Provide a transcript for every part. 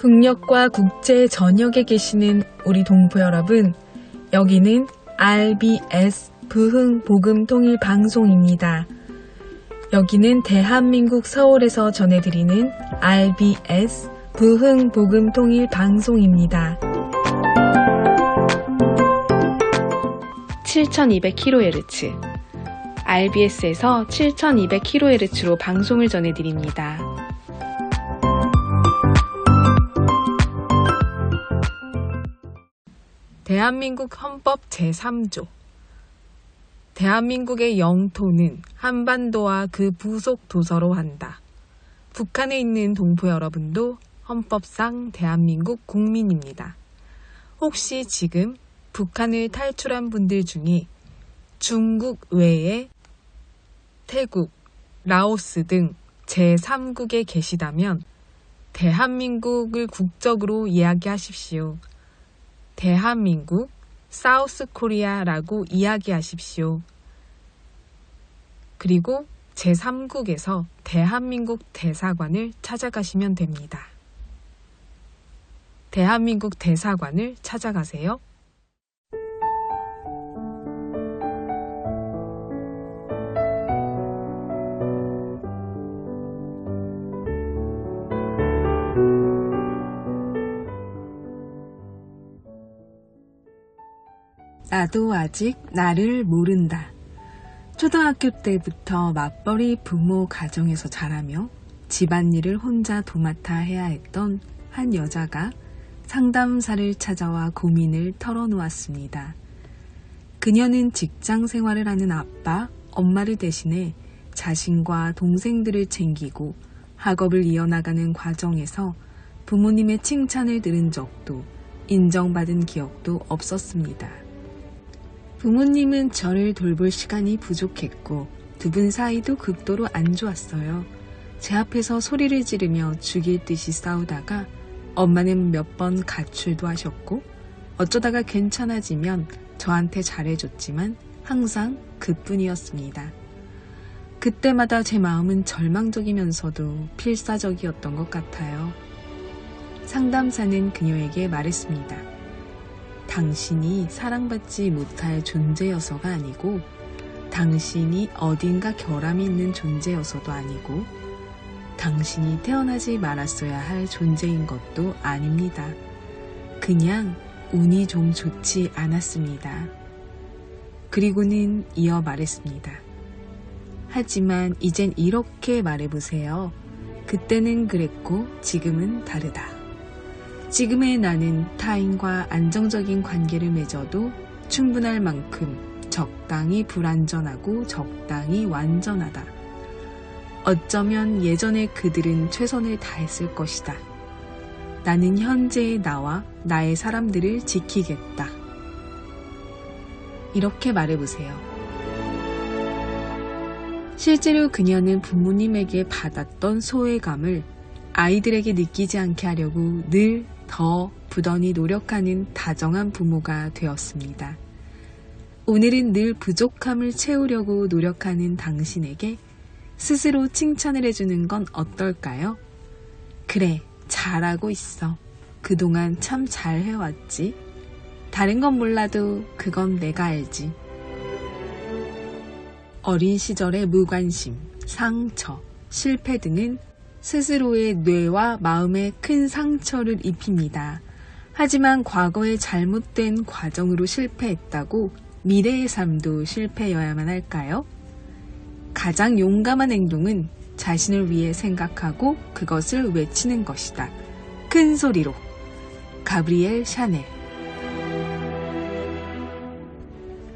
북녘과 국제 전역에 계시는 우리 동포 여러분, 여기는 RBS 부흥복음통일방송입니다. 여기는 대한민국 서울에서 전해드리는 RBS 부흥복음통일방송입니다. 7200kHz, RBS에서 7200kHz로 방송을 전해드립니다. 대한민국 헌법 제3조. 대한민국의 영토는 한반도와 그 부속 도서로 한다. 북한에 있는 동포 여러분도 헌법상 대한민국 국민입니다. 혹시 지금 북한을 탈출한 분들 중에 중국 외에 태국, 라오스 등 제3국에 계시다면 대한민국을 국적으로 이야기하십시오. 대한민국, 사우스 코리아라고 이야기하십시오. 그리고 제3국에서 대한민국 대사관을 찾아가시면 됩니다. 대한민국 대사관을 찾아가세요. 나도 아직 나를 모른다. 초등학교 때부터 맞벌이 부모 가정에서 자라며 집안일을 혼자 도맡아 해야 했던 한 여자가 상담사를 찾아와 고민을 털어놓았습니다. 그녀는 직장 생활을 하는 아빠, 엄마를 대신해 자신과 동생들을 챙기고 학업을 이어나가는 과정에서 부모님의 칭찬을 들은 적도 인정받은 기억도 없었습니다. 부모님은 저를 돌볼 시간이 부족했고 두 분 사이도 극도로 안 좋았어요. 제 앞에서 소리를 지르며 죽일 듯이 싸우다가 엄마는 몇 번 가출도 하셨고 어쩌다가 괜찮아지면 저한테 잘해줬지만 항상 그뿐이었습니다. 그때마다 제 마음은 절망적이면서도 필사적이었던 것 같아요. 상담사는 그녀에게 말했습니다. 당신이 사랑받지 못할 존재여서가 아니고 당신이 어딘가 결함이 있는 존재여서도 아니고 당신이 태어나지 말았어야 할 존재인 것도 아닙니다. 그냥 운이 좀 좋지 않았습니다. 그리고는 이어 말했습니다. 하지만 이젠 이렇게 말해보세요. 그때는 그랬고 지금은 다르다. 지금의 나는 타인과 안정적인 관계를 맺어도 충분할 만큼 적당히 불완전하고 적당히 완전하다. 어쩌면 예전에 그들은 최선을 다했을 것이다. 나는 현재의 나와 나의 사람들을 지키겠다. 이렇게 말해보세요. 실제로 그녀는 부모님에게 받았던 소외감을 아이들에게 느끼지 않게 하려고 늘 더 부단히 노력하는 다정한 부모가 되었습니다. 오늘은 늘 부족함을 채우려고 노력하는 당신에게 스스로 칭찬을 해주는 건 어떨까요? 그래, 잘하고 있어. 그동안 참 잘해왔지. 다른 건 몰라도 그건 내가 알지. 어린 시절의 무관심, 상처, 실패 등은 스스로의 뇌와 마음에 큰 상처를 입힙니다. 하지만 과거의 잘못된 과정으로 실패했다고 미래의 삶도 실패여야만 할까요? 가장 용감한 행동은 자신을 위해 생각하고 그것을 외치는 것이다. 큰 소리로. 가브리엘 샤넬.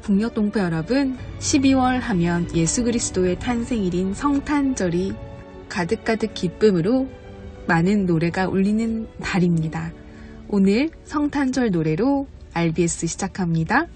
북녘 동포 여러분, 12월 하면 예수 그리스도의 탄생일인 성탄절이 가득가득 기쁨으로 많은 노래가 울리는 날입니다. 오늘 성탄절 노래로 RBS 시작합니다.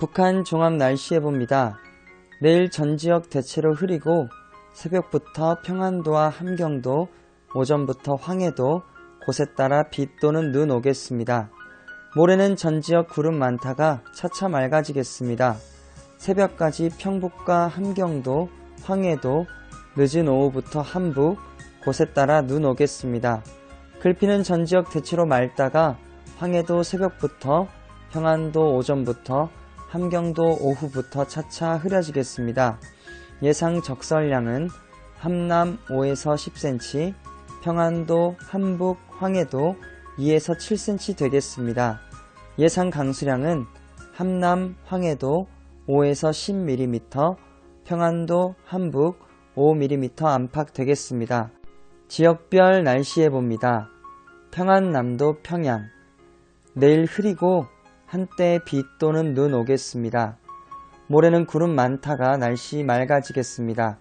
북한 종합 날씨 예보입니다. 내일 전 지역 대체로 흐리고 새벽부터 평안도와 함경도, 오전부터 황해도, 곳에 따라 비 또는 눈 오겠습니다. 모레는 전 지역 구름 많다가 차차 맑아지겠습니다. 새벽까지 평북과 함경도, 황해도, 늦은 오후부터 함북, 곳에 따라 눈 오겠습니다. 글피는 전 지역 대체로 맑다가 황해도 새벽부터, 평안도 오전부터, 함경도 오후부터 차차 흐려지겠습니다. 예상 적설량은 함남 5에서 10cm, 평안도, 함북, 황해도 2에서 7cm 되겠습니다. 예상 강수량은 함남, 황해도 5에서 10mm, 평안도, 함북 5mm 안팎 되겠습니다. 지역별 날씨 예보입니다. 평안남도 평양. 내일 흐리고 한때 비 또는 눈 오겠습니다. 모레는 구름 많다가 날씨 맑아지겠습니다.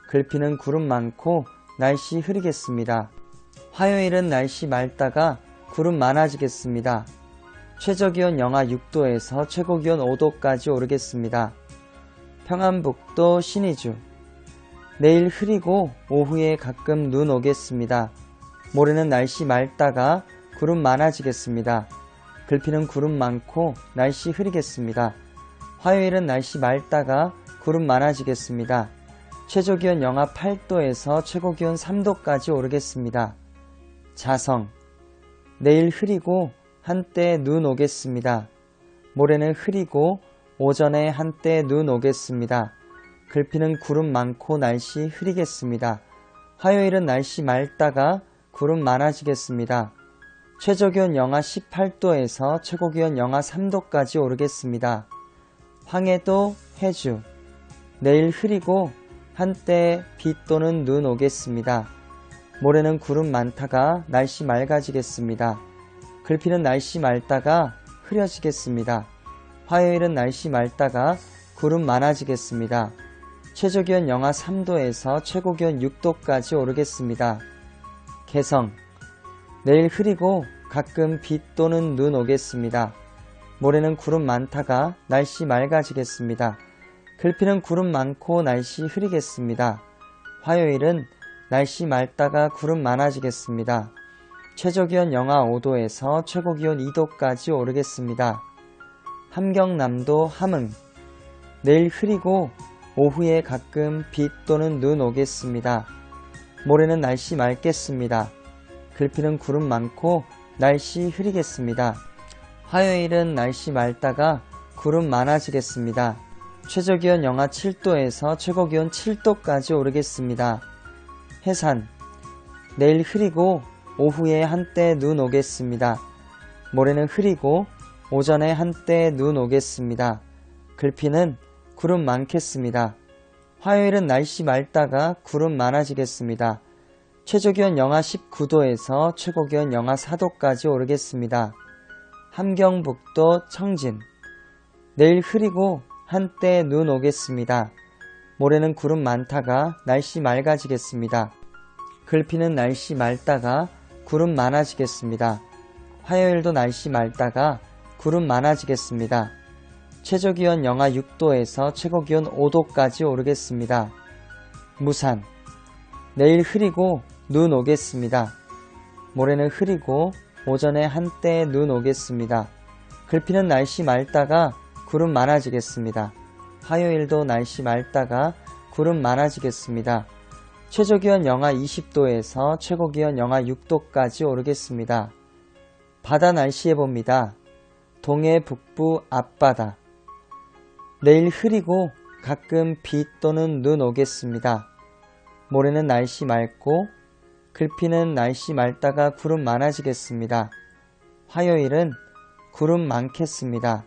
글피는 구름 많고 날씨 흐리겠습니다. 화요일은 날씨 맑다가 구름 많아지겠습니다. 최저기온 영하 6도에서 최고기온 5도까지 오르겠습니다. 평안북도 신의주. 내일 흐리고 오후에 가끔 눈 오겠습니다. 모레는 날씨 맑다가 구름 많아지겠습니다. 글피는 구름 많고 날씨 흐리겠습니다. 화요일은 날씨 맑다가 구름 많아지겠습니다. 최저기온 영하 8도에서 최고기온 3도까지 오르겠습니다. 자성. 내일 흐리고 한때 눈 오겠습니다. 모레는 흐리고 오전에 한때 눈 오겠습니다. 글피는 구름 많고 날씨 흐리겠습니다. 화요일은 날씨 맑다가 구름 많아지겠습니다. 최저기온 영하 18도에서 최고기온 영하 3도까지 오르겠습니다. 황해도, 해주. 내일 흐리고 한때 비 또는 눈 오겠습니다. 모레는 구름 많다가 날씨 맑아지겠습니다. 글피는 날씨 맑다가 흐려지겠습니다. 화요일은 날씨 맑다가 구름 많아지겠습니다. 최저기온 영하 3도에서 최고기온 6도까지 오르겠습니다. 개성. 내일 흐리고 가끔 비 또는 눈 오겠습니다. 모레는 구름 많다가 날씨 맑아지겠습니다. 글피는 구름 많고 날씨 흐리겠습니다. 화요일은 날씨 맑다가 구름 많아지겠습니다. 최저기온 영하 5도에서 최고기온 2도까지 오르겠습니다. 함경남도 함흥. 내일 흐리고 오후에 가끔 비 또는 눈 오겠습니다. 모레는 날씨 맑겠습니다. 글피는 구름 많고 날씨 흐리겠습니다. 화요일은 날씨 맑다가 구름 많아지겠습니다. 최저기온 영하 7도에서 최고기온 7도까지 오르겠습니다. 해산. 내일 흐리고 오후에 한때 눈 오겠습니다. 모레는 흐리고 오전에 한때 눈 오겠습니다. 글피는 구름 많겠습니다. 화요일은 날씨 맑다가 구름 많아지겠습니다. 최저기온 영하 19도에서 최고기온 영하 4도까지 오르겠습니다. 함경북도 청진. 내일 흐리고 한때 눈 오겠습니다. 모레는 구름 많다가 날씨 맑아지겠습니다. 글피는 날씨 맑다가 구름 많아지겠습니다. 화요일도 날씨 맑다가 구름 많아지겠습니다. 최저기온 영하 6도에서 최고기온 5도까지 오르겠습니다. 무산. 내일 흐리고 눈 오겠습니다. 모레는 흐리고 오전에 한때 눈 오겠습니다. 글피는 날씨 맑다가 구름 많아지겠습니다. 화요일도 날씨 맑다가 구름 많아지겠습니다. 최저기온 영하 20도에서 최고기온 영하 6도까지 오르겠습니다. 바다 날씨 예보입니다. 동해 북부 앞바다. 내일 흐리고 가끔 비 또는 눈 오겠습니다. 모레는 날씨 맑고 글피는 날씨 맑다가 구름 많아지겠습니다. 화요일은 구름 많겠습니다.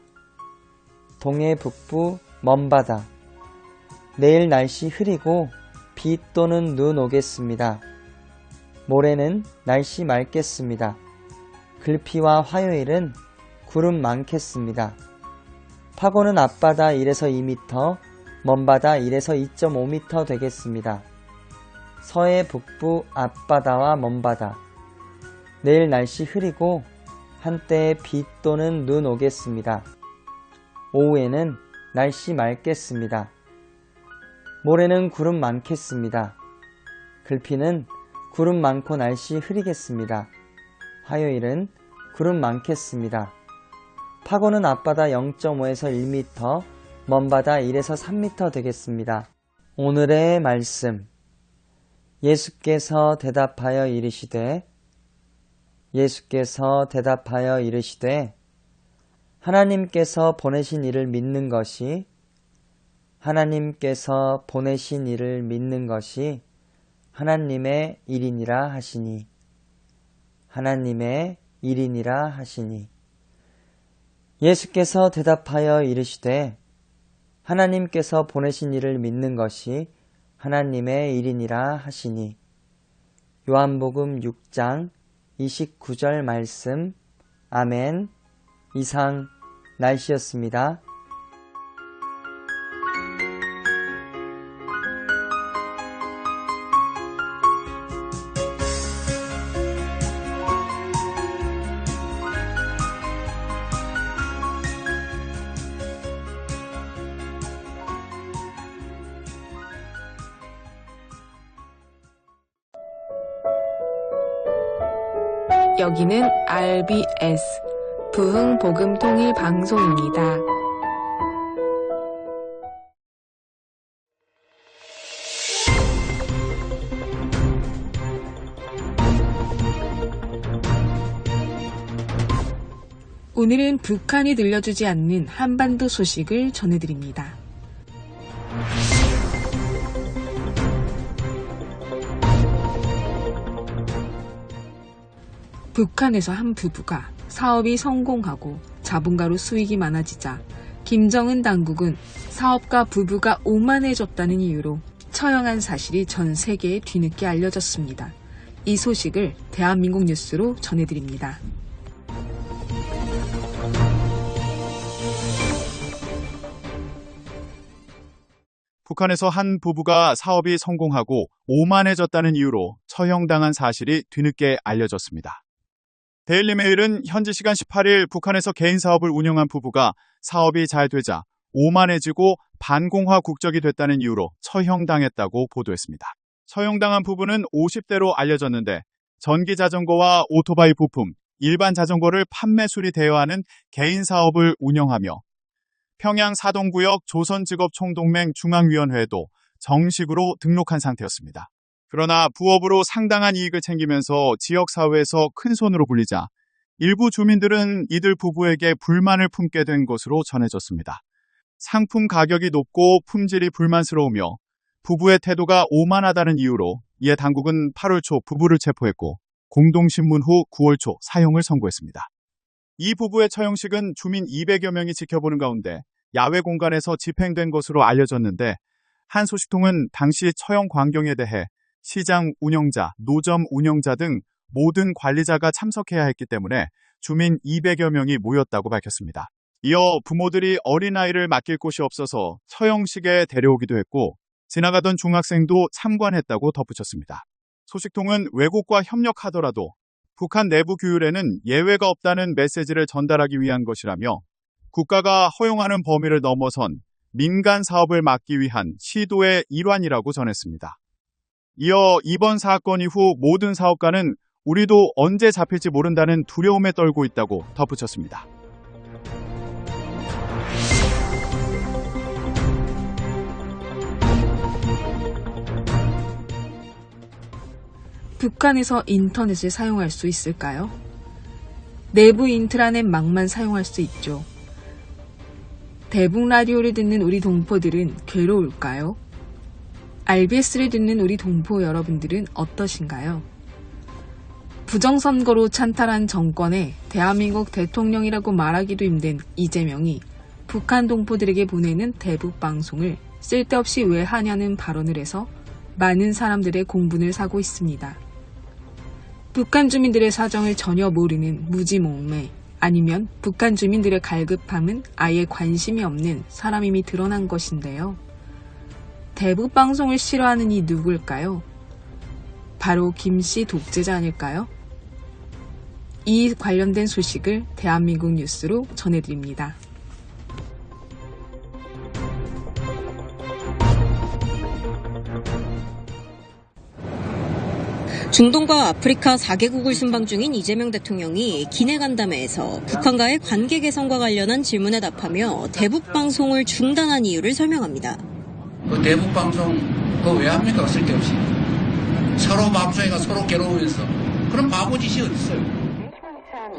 동해 북부 먼바다. 내일 날씨 흐리고 비 또는 눈 오겠습니다. 모레는 날씨 맑겠습니다. 글피와 화요일은 구름 많겠습니다. 파고는 앞바다 1에서 2m, 먼바다 1에서 2.5m 되겠습니다. 서해 북부 앞바다와 먼바다. 내일 날씨 흐리고 한때 비 또는 눈 오겠습니다. 오후에는 날씨 맑겠습니다. 모레는 구름 많겠습니다. 글피는 구름 많고 날씨 흐리겠습니다. 화요일은 구름 많겠습니다. 파고는 앞바다 0.5에서 1m, 먼바다 1에서 3m 되겠습니다. 오늘의 말씀. 예수께서 대답하여 이르시되 하나님께서 보내신 이를 믿는 것이 하나님의 일이니라 하시니 예수께서 대답하여 이르시되 하나님께서 보내신 이를 믿는 것이 하나님의 일이니라 하시니 요한복음 6장 29절 말씀. 아멘. 이상 날씨였습니다. 여기는 RBS 부흥복음통일방송입니다. 오늘은 북한이 들려주지 않는 한반도 소식을 전해드립니다. 북한에서 한 부부가 사업이 성공하고 자본가로 수익이 많아지자 김정은 당국은 사업가 부부가 오만해졌다는 이유로 처형한 사실이 전 세계에 뒤늦게 알려졌습니다. 이 소식을 대한민국 뉴스로 전해드립니다. 북한에서 한 부부가 사업이 성공하고 오만해졌다는 이유로 처형당한 사실이 뒤늦게 알려졌습니다. 데일리메일은 현지 시간 18일 북한에서 개인 사업을 운영한 부부가 사업이 잘 되자 오만해지고 반공화 국적이 됐다는 이유로 처형당했다고 보도했습니다. 처형당한 부부는 50대로 알려졌는데 전기자전거와 오토바이 부품, 일반 자전거를 판매 수리대여 하는 개인 사업을 운영하며 평양 사동구역 조선직업총동맹 중앙위원회에도 정식으로 등록한 상태였습니다. 그러나 부업으로 상당한 이익을 챙기면서 지역사회에서 큰손으로 불리자 일부 주민들은 이들 부부에게 불만을 품게 된 것으로 전해졌습니다. 상품 가격이 높고 품질이 불만스러우며 부부의 태도가 오만하다는 이유로 이에 당국은 8월 초 부부를 체포했고 공동신문 후 9월 초 사형을 선고했습니다. 이 부부의 처형식은 주민 200여 명이 지켜보는 가운데 야외 공간에서 집행된 것으로 알려졌는데 한 소식통은 당시 처형 광경에 대해 시장 운영자, 노점 운영자 등 모든 관리자가 참석해야 했기 때문에 주민 200여 명이 모였다고 밝혔습니다. 이어 부모들이 어린아이를 맡길 곳이 없어서 처형식에 데려오기도 했고 지나가던 중학생도 참관했다고 덧붙였습니다. 소식통은 외국과 협력하더라도 북한 내부 규율에는 예외가 없다는 메시지를 전달하기 위한 것이라며 국가가 허용하는 범위를 넘어선 민간 사업을 막기 위한 시도의 일환이라고 전했습니다. 이어 이번 사건 이후 모든 사업가는 우리도 언제 잡힐지 모른다는 두려움에 떨고 있다고 덧붙였습니다. 북한에서 인터넷을 사용할 수 있을까요? 내부 인트라넷망만 사용할 수 있죠. 대북 라디오를 듣는 우리 동포들은 괴로울까요? RBS를 듣는 우리 동포 여러분들은 어떠신가요? 부정선거로 찬탈한 정권에 대한민국 대통령이라고 말하기도 힘든 이재명이 북한 동포들에게 보내는 대북 방송을 쓸데없이 왜 하냐는 발언을 해서 많은 사람들의 공분을 사고 있습니다. 북한 주민들의 사정을 전혀 모르는 무지몽매, 아니면 북한 주민들의 갈급함은 아예 관심이 없는 사람임이 드러난 것인데요. 대북 방송을 싫어하는 이 누굴까요? 바로 김씨 독재자 아닐까요? 이 관련된 소식을 대한민국 뉴스로 전해드립니다. 중동과 아프리카 4개국을 순방 중인 이재명 대통령이 기내 간담회에서 북한과의 관계 개선과 관련한 질문에 답하며 대북방송을 중단한 이유를 설명합니다. 그 대북방송 그거 왜 합니까? 쓸데없이. 서로 방송회가 서로 괴로우면서. 그런 바보짓이 어딨어요.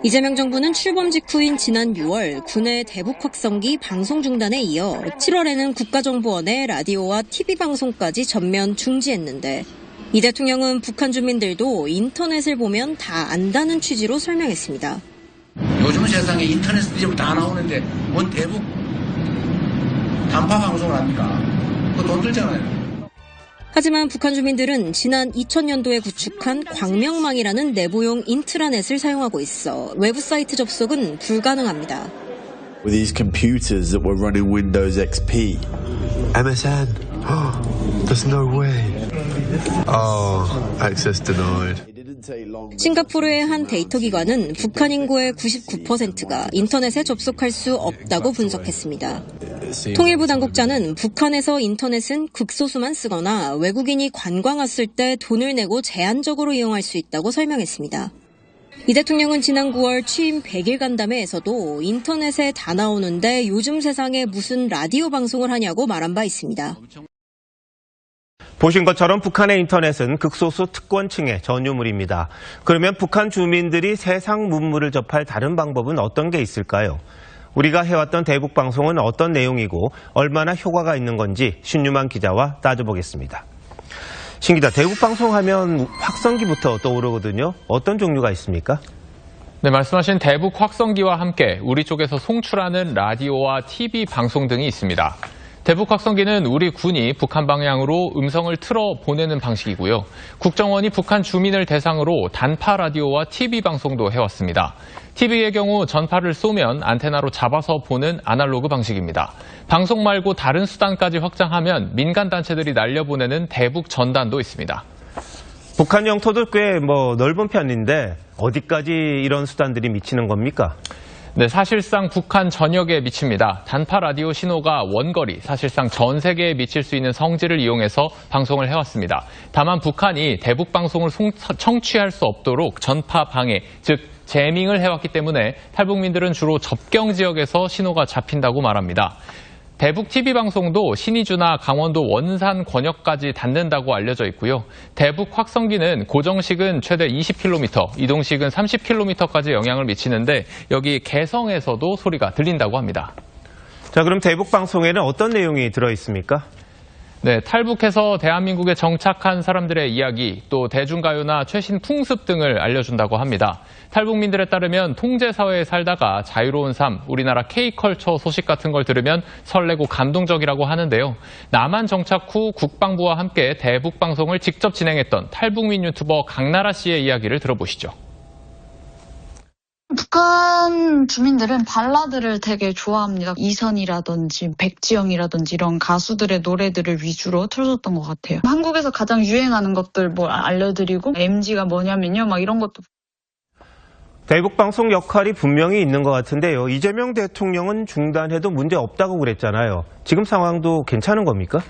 이재명 정부는 출범 직후인 지난 6월 국내 대북 확성기 방송 중단에 이어 7월에는 국가정보원의 라디오와 TV 방송까지 전면 중지했는데 이 대통령은 북한 주민들도 인터넷을 보면 다 안다는 취지로 설명했습니다. 요즘 세상에 인터넷 이제부터 다 나오는데 뭔 대북 단파 방송을 합니까? 그거 돈 들잖아요. 하지만 북한 주민들은 지난 2000년도에 구축한 광명망이라는 내부용 인트라넷을 사용하고 있어 외부 사이트 접속은 불가능합니다. With these computers that were running Windows XP. MSN. There's no way. Access denied. 싱가포르의 한 데이터 기관은 북한 인구의 99%가 인터넷에 접속할 수 없다고 분석했습니다. 통일부 당국자는 북한에서 인터넷은 극소수만 쓰거나 외국인이 관광 왔을 때 돈을 내고 제한적으로 이용할 수 있다고 설명했습니다. 이 대통령은 지난 9월 취임 100일 간담회에서도 인터넷에 다 나오는데 요즘 세상에 무슨 라디오 방송을 하냐고 말한 바 있습니다. 보신 것처럼 북한의 인터넷은 극소수 특권층의 전유물입니다. 그러면 북한 주민들이 세상 문물을 접할 다른 방법은 어떤 게 있을까요? 우리가 해왔던 대북방송은 어떤 내용이고 얼마나 효과가 있는 건지 신유만 기자와 따져보겠습니다. 신 기자, 대북방송하면 확성기부터 떠오르거든요. 어떤 종류가 있습니까? 네, 말씀하신 대북 확성기와 함께 우리 쪽에서 송출하는 라디오와 TV 방송 등이 있습니다. 대북 확성기는 우리 군이 북한 방향으로 음성을 틀어 보내는 방식이고요. 국정원이 북한 주민을 대상으로 단파 라디오와 TV 방송도 해왔습니다. TV의 경우 전파를 쏘면 안테나로 잡아서 보는 아날로그 방식입니다. 방송 말고 다른 수단까지 확장하면 민간 단체들이 날려보내는 대북 전단도 있습니다. 북한 영토도 꽤 넓은 편인데 어디까지 이런 수단들이 미치는 겁니까? 네, 사실상 북한 전역에 미칩니다. 단파 라디오 신호가 원거리, 사실상 전 세계에 미칠 수 있는 성질을 이용해서 방송을 해왔습니다. 다만 북한이 대북 방송을 청취할 수 없도록 전파 방해, 즉 제밍을 해왔기 때문에 탈북민들은 주로 접경 지역에서 신호가 잡힌다고 말합니다. 대북 TV 방송도 신의주나 강원도 원산 권역까지 닿는다고 알려져 있고요. 대북 확성기는 고정식은 최대 20km, 이동식은 30km까지 영향을 미치는데 여기 개성에서도 소리가 들린다고 합니다. 자, 그럼 대북 방송에는 어떤 내용이 들어 있습니까? 네, 탈북해서 대한민국에 정착한 사람들의 이야기, 또 대중가요나 최신 풍습 등을 알려준다고 합니다. 탈북민들에 따르면 통제사회에 살다가 자유로운 삶, 우리나라 K컬처 소식 같은 걸 들으면 설레고 감동적이라고 하는데요. 남한 정착 후 국방부와 함께 대북 방송을 직접 진행했던 탈북민 유튜버 강나라 씨의 이야기를 들어보시죠. 북한 주민들은 발라드를 되게 좋아합니다. 이선이라든지 백지영이라든지 이런 가수들의 노래들을 위주로 틀어줬던 것 같아요. 한국에서 가장 유행하는 것들 알려드리고 MG가 뭐냐면요. 이런 것도. 대북방송 역할이 분명히 있는 것 같은데요. 이재명 대통령은 중단해도 문제 없다고 그랬잖아요. 지금 상황도 괜찮은 겁니까?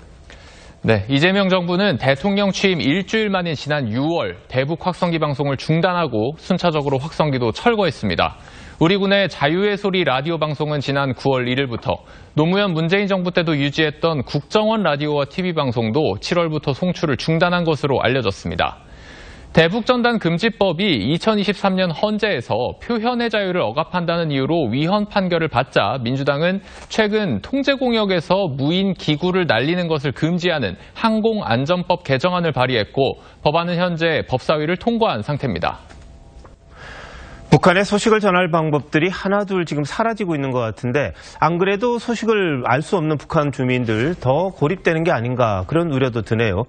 네, 이재명 정부는 대통령 취임 일주일 만인 지난 6월 대북 확성기 방송을 중단하고 순차적으로 확성기도 철거했습니다. 우리 군의 자유의 소리 라디오 방송은 지난 9월 1일부터, 노무현 문재인 정부 때도 유지했던 국정원 라디오와 TV 방송도 7월부터 송출을 중단한 것으로 알려졌습니다. 대북전단 금지법이 2023년 헌재에서 표현의 자유를 억압한다는 이유로 위헌 판결을 받자 민주당은 최근 통제공역에서 무인 기구를 날리는 것을 금지하는 항공안전법 개정안을 발의했고 법안은 현재 법사위를 통과한 상태입니다. 북한의 소식을 전할 방법들이 하나둘 지금 사라지고 있는 것 같은데 안 그래도 소식을 알 수 없는 북한 주민들 더 고립되는 게 아닌가 그런 우려도 드네요.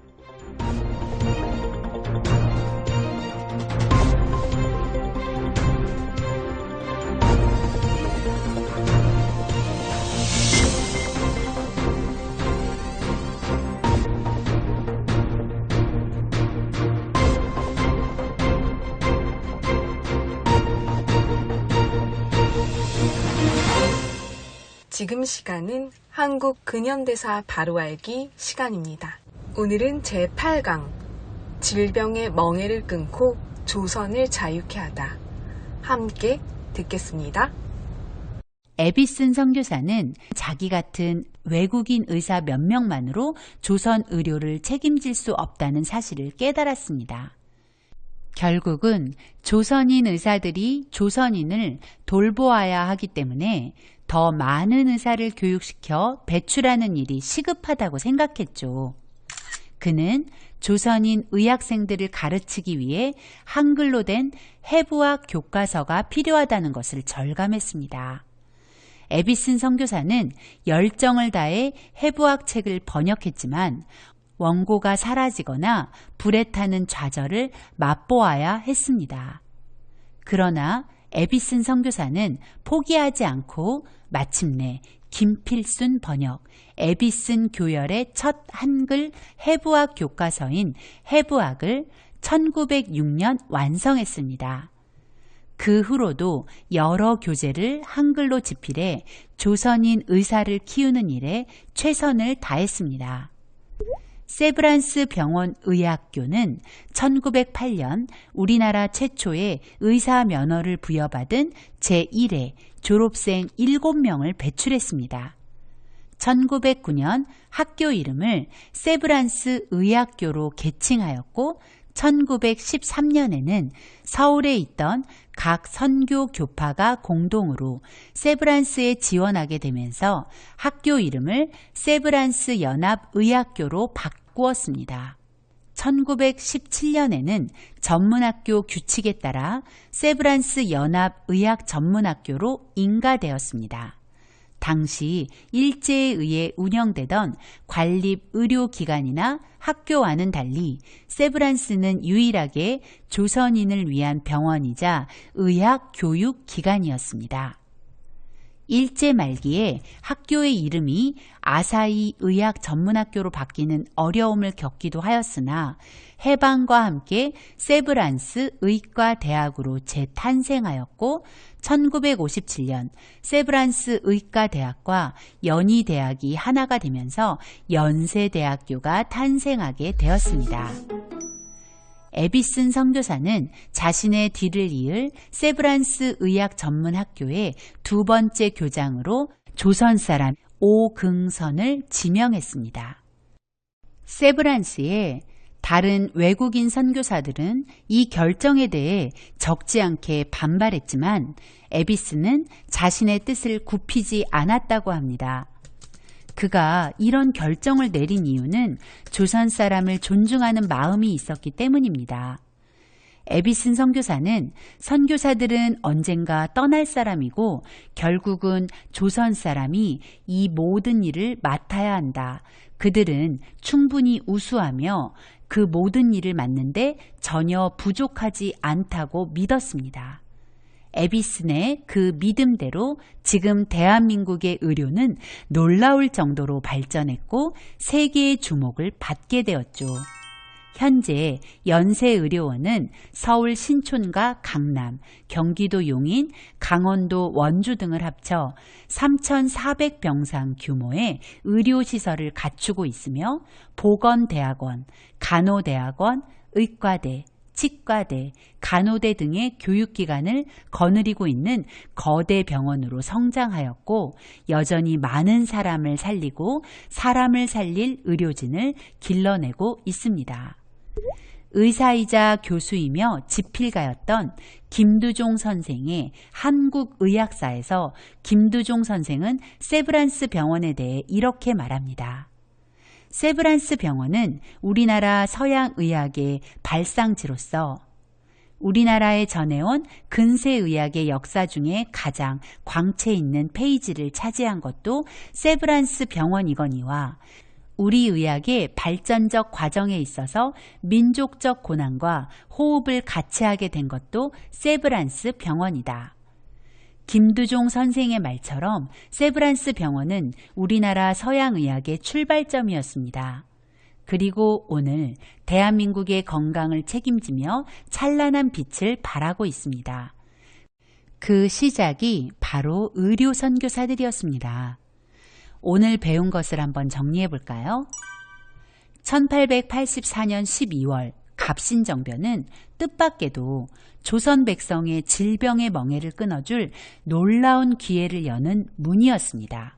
지금 시간은 한국 근현대사 바로 알기 시간입니다. 오늘은 제8강 질병의 멍에를 끊고 조선을 자유케 하다. 함께 듣겠습니다. 에비슨 선교사는 자기 같은 외국인 의사 몇 명만으로 조선 의료를 책임질 수 없다는 사실을 깨달았습니다. 결국은 조선인 의사들이 조선인을 돌보아야 하기 때문에 더 많은 의사를 교육시켜 배출하는 일이 시급하다고 생각했죠. 그는 조선인 의학생들을 가르치기 위해 한글로 된 해부학 교과서가 필요하다는 것을 절감했습니다. 에비슨 선교사는 열정을 다해 해부학 책을 번역했지만 원고가 사라지거나 불에 타는 좌절을 맛보아야 했습니다. 그러나 에비슨 선교사는 포기하지 않고 마침내 김필순 번역, 에비슨 교열의 첫 한글 해부학 교과서인 해부학을 1906년 완성했습니다. 그 후로도 여러 교재를 한글로 집필해 조선인 의사를 키우는 일에 최선을 다했습니다. 세브란스 병원 의학교는 1908년 우리나라 최초의 의사 면허를 부여받은 제1회 졸업생 7명을 배출했습니다. 1909년 학교 이름을 세브란스 의학교로 개칭하였고 1913년에는 서울에 있던 각 선교 교파가 공동으로 세브란스에 지원하게 되면서 학교 이름을 세브란스 연합의학교로 바꾸었습니다. 1917년에는 전문학교 규칙에 따라 세브란스 연합의학전문학교로 인가되었습니다. 당시 일제에 의해 운영되던 관립의료기관이나 학교와는 달리 세브란스는 유일하게 조선인을 위한 병원이자 의학교육기관이었습니다. 일제 말기에 학교의 이름이 아사히 의학전문학교로 바뀌는 어려움을 겪기도 하였으나 해방과 함께 세브란스 의과대학으로 재탄생하였고 1957년 세브란스 의과대학과 연희대학이 하나가 되면서 연세대학교가 탄생하게 되었습니다. 에비슨 선교사는 자신의 뒤를 이을 세브란스 의학전문학교의 두 번째 교장으로 조선 사람 오긍선을 지명했습니다. 세브란스에 다른 외국인 선교사들은 이 결정에 대해 적지 않게 반발했지만 에비스는 자신의 뜻을 굽히지 않았다고 합니다. 그가 이런 결정을 내린 이유는 조선 사람을 존중하는 마음이 있었기 때문입니다. 에비슨 선교사는 선교사들은 언젠가 떠날 사람이고 결국은 조선 사람이 이 모든 일을 맡아야 한다. 그들은 충분히 우수하며 그 모든 일을 맡는데 전혀 부족하지 않다고 믿었습니다. 에비슨의 그 믿음대로 지금 대한민국의 의료는 놀라울 정도로 발전했고 세계의 주목을 받게 되었죠. 현재 연세의료원은 서울 신촌과 강남, 경기도 용인, 강원도 원주 등을 합쳐 3,400병상 규모의 의료시설을 갖추고 있으며 보건대학원, 간호대학원, 의과대, 치과대, 간호대 등의 교육기관을 거느리고 있는 거대 병원으로 성장하였고 여전히 많은 사람을 살리고 사람을 살릴 의료진을 길러내고 있습니다. 의사이자 교수이며 집필가였던 김두종 선생의 한국의학사에서 김두종 선생은 세브란스 병원에 대해 이렇게 말합니다. 세브란스 병원은 우리나라 서양의학의 발상지로서 우리나라에 전해온 근세의학의 역사 중에 가장 광채 있는 페이지를 차지한 것도 세브란스 병원이거니와 우리 의학의 발전적 과정에 있어서 민족적 고난과 호흡을 같이 하게 된 것도 세브란스 병원이다. 김두종 선생의 말처럼 세브란스 병원은 우리나라 서양의학의 출발점이었습니다. 그리고 오늘 대한민국의 건강을 책임지며 찬란한 빛을 발하고 있습니다. 그 시작이 바로 의료 선교사들이었습니다. 오늘 배운 것을 한번 정리해 볼까요? 1884년 12월 갑신정변은 뜻밖에도 조선 백성의 질병의 멍에를 끊어줄 놀라운 기회를 여는 문이었습니다.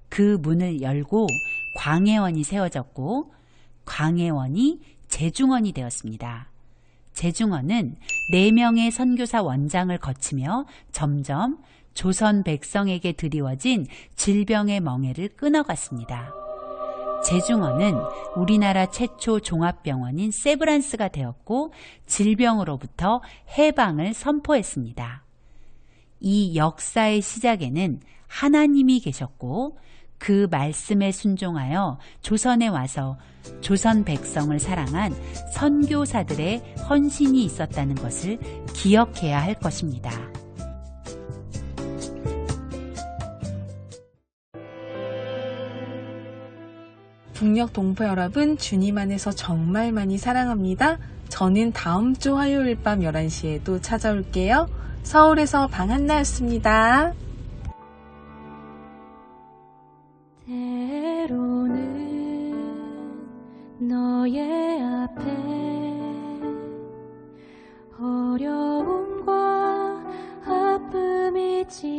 그 문을 열고 광해원이 세워졌고 광해원이 제중원이 되었습니다. 제중원은 4명의 선교사 원장을 거치며 점점 조선 백성에게 드리워진 질병의 멍에를 끊어갔습니다. 제중원은 우리나라 최초 종합병원인 세브란스가 되었고 질병으로부터 해방을 선포했습니다. 이 역사의 시작에는 하나님이 계셨고 그 말씀에 순종하여 조선에 와서 조선 백성을 사랑한 선교사들의 헌신이 있었다는 것을 기억해야 할 것입니다. 북녘 동포 여러분, 주님 안에서 정말 많이 사랑합니다. 저는 다음 주 화요일 밤 11시에 또 찾아올게요. 서울에서 방한나였습니다. 때로는 너의 앞에 어려움과 아픔이 지